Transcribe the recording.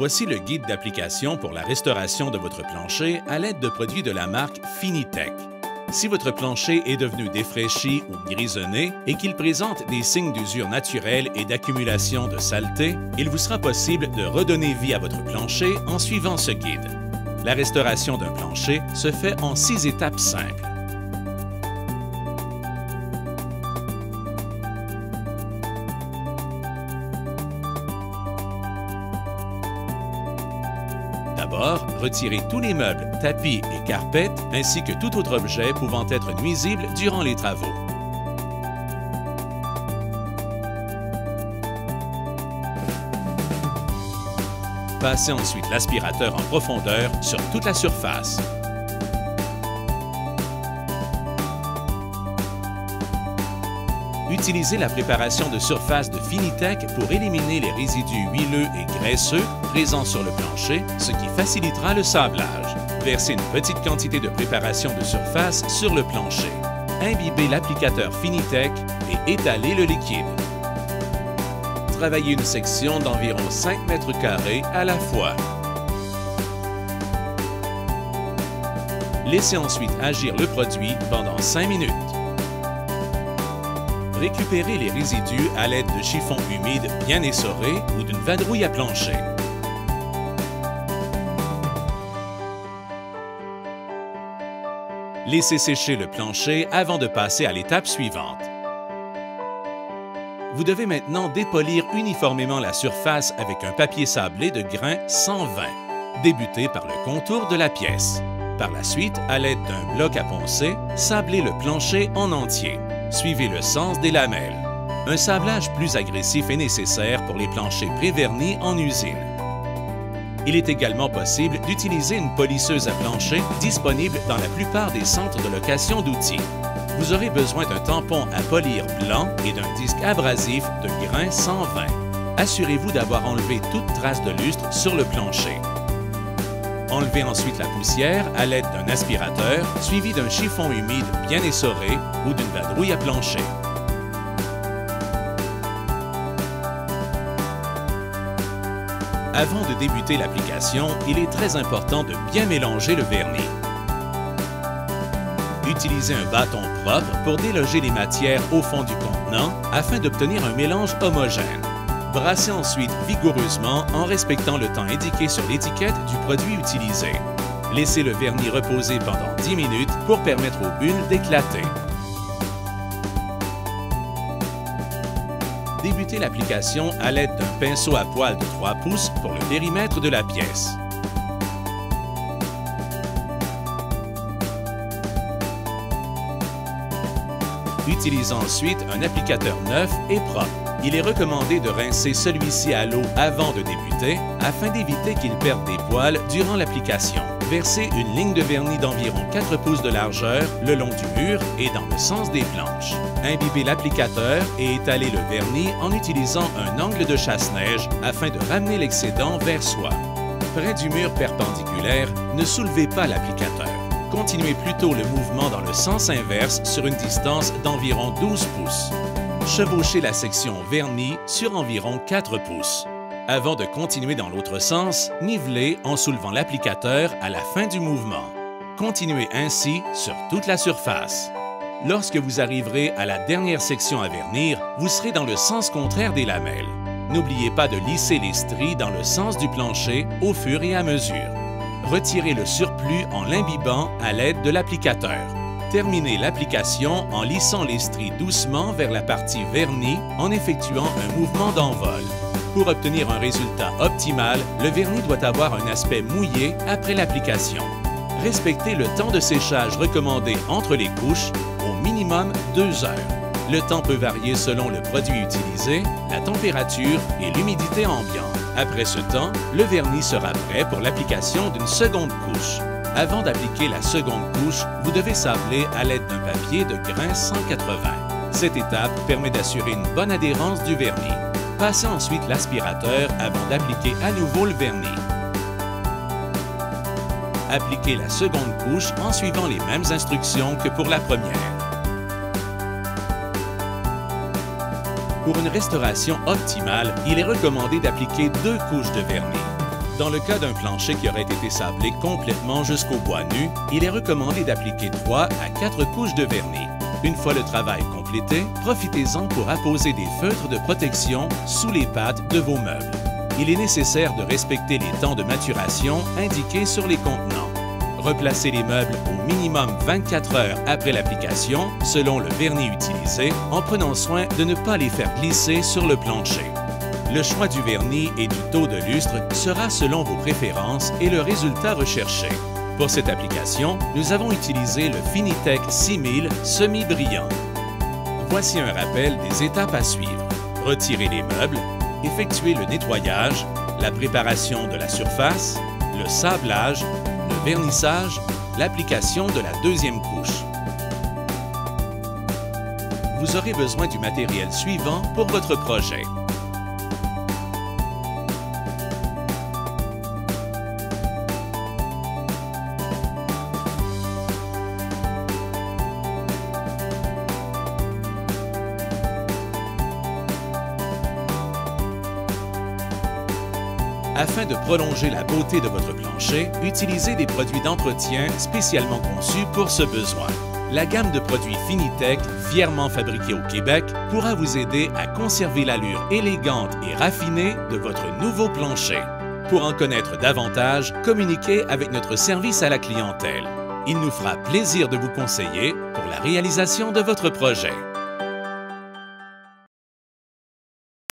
Voici le guide d'application pour la restauration de votre plancher à l'aide de produits de la marque Finitech. Si votre plancher est devenu défraîchi ou grisonné et qu'il présente des signes d'usure naturelle et d'accumulation de saleté, il vous sera possible de redonner vie à votre plancher en suivant ce guide. La restauration d'un plancher se fait en 6 étapes simples. D'abord, retirez tous les meubles, tapis et carpettes, ainsi que tout autre objet pouvant être nuisible durant les travaux. Passez ensuite l'aspirateur en profondeur sur toute la surface. Utilisez la préparation de surface de Finitech pour éliminer les résidus huileux et graisseux présents sur le plancher, ce qui facilitera le sablage. Versez une petite quantité de préparation de surface sur le plancher. Imbibez l'applicateur Finitech et étalez le liquide. Travaillez une section d'environ 5 mètres carrés à la fois. Laissez ensuite agir le produit pendant 5 minutes. Récupérez les résidus à l'aide de chiffons humides bien essorés ou d'une vadrouille à plancher. Laissez sécher le plancher avant de passer à l'étape suivante. Vous devez maintenant dépolir uniformément la surface avec un papier sablé de grain 120. Débutez par le contour de la pièce. Par la suite, à l'aide d'un bloc à poncer, sablez le plancher en entier. Suivez le sens des lamelles. Un sablage plus agressif est nécessaire pour les planchers prévernis en usine. Il est également possible d'utiliser une polisseuse à plancher disponible dans la plupart des centres de location d'outils. Vous aurez besoin d'un tampon à polir blanc et d'un disque abrasif de grain 120. Assurez-vous d'avoir enlevé toute trace de lustre sur le plancher. Enlevez ensuite la poussière à l'aide d'un aspirateur, suivi d'un chiffon humide bien essoré ou d'une vadrouille à plancher. Avant de débuter l'application, il est très important de bien mélanger le vernis. Utilisez un bâton propre pour déloger les matières au fond du contenant afin d'obtenir un mélange homogène. Brassez ensuite vigoureusement en respectant le temps indiqué sur l'étiquette du produit utilisé. Laissez le vernis reposer pendant 10 minutes pour permettre aux bulles d'éclater. Débutez l'application à l'aide d'un pinceau à poil de 3 pouces pour le périmètre de la pièce. Utilisez ensuite un applicateur neuf et propre. Il est recommandé de rincer celui-ci à l'eau avant de débuter afin d'éviter qu'il perde des poils durant l'application. Versez une ligne de vernis d'environ 4 pouces de largeur le long du mur et dans le sens des planches. Imbibez l'applicateur et étalez le vernis en utilisant un angle de chasse-neige afin de ramener l'excédent vers soi. Près du mur perpendiculaire, ne soulevez pas l'applicateur. Continuez plutôt le mouvement dans le sens inverse sur une distance d'environ 12 pouces. Chevauchez la section vernis sur environ 4 pouces. Avant de continuer dans l'autre sens, nivelez en soulevant l'applicateur à la fin du mouvement. Continuez ainsi sur toute la surface. Lorsque vous arriverez à la dernière section à vernir, vous serez dans le sens contraire des lamelles. N'oubliez pas de lisser les stries dans le sens du plancher au fur et à mesure. Retirez le surplus en l'imbibant à l'aide de l'applicateur. Terminez l'application en lissant les stries doucement vers la partie vernie en effectuant un mouvement d'envol. Pour obtenir un résultat optimal, le vernis doit avoir un aspect mouillé après l'application. Respectez le temps de séchage recommandé entre les couches, au minimum 2 heures. Le temps peut varier selon le produit utilisé, la température et l'humidité ambiante. Après ce temps, le vernis sera prêt pour l'application d'une seconde couche. Avant d'appliquer la seconde couche, vous devez sabler à l'aide d'un papier de grain 180. Cette étape permet d'assurer une bonne adhérence du vernis. Passez ensuite l'aspirateur avant d'appliquer à nouveau le vernis. Appliquez la seconde couche en suivant les mêmes instructions que pour la première. Pour une restauration optimale, il est recommandé d'appliquer 2 couches de vernis. Dans le cas d'un plancher qui aurait été sablé complètement jusqu'au bois nu, il est recommandé d'appliquer 3 à 4 couches de vernis. Une fois le travail complété, profitez-en pour apposer des feutres de protection sous les pattes de vos meubles. Il est nécessaire de respecter les temps de maturation indiqués sur les contenants. Replacez les meubles au minimum 24 heures après l'application, selon le vernis utilisé, en prenant soin de ne pas les faire glisser sur le plancher. Le choix du vernis et du taux de lustre sera selon vos préférences et le résultat recherché. Pour cette application, nous avons utilisé le Finitech 6000 semi-brillant. Voici un rappel des étapes à suivre. Retirez les meubles, effectuez le nettoyage, la préparation de la surface, le sablage, le vernissage, l'application de la deuxième couche. Vous aurez besoin du matériel suivant pour votre projet. Afin de prolonger la beauté de votre plancher, utilisez des produits d'entretien spécialement conçus pour ce besoin. La gamme de produits Finitech, fièrement fabriquée au Québec, pourra vous aider à conserver l'allure élégante et raffinée de votre nouveau plancher. Pour en connaître davantage, communiquez avec notre service à la clientèle. Il nous fera plaisir de vous conseiller pour la réalisation de votre projet.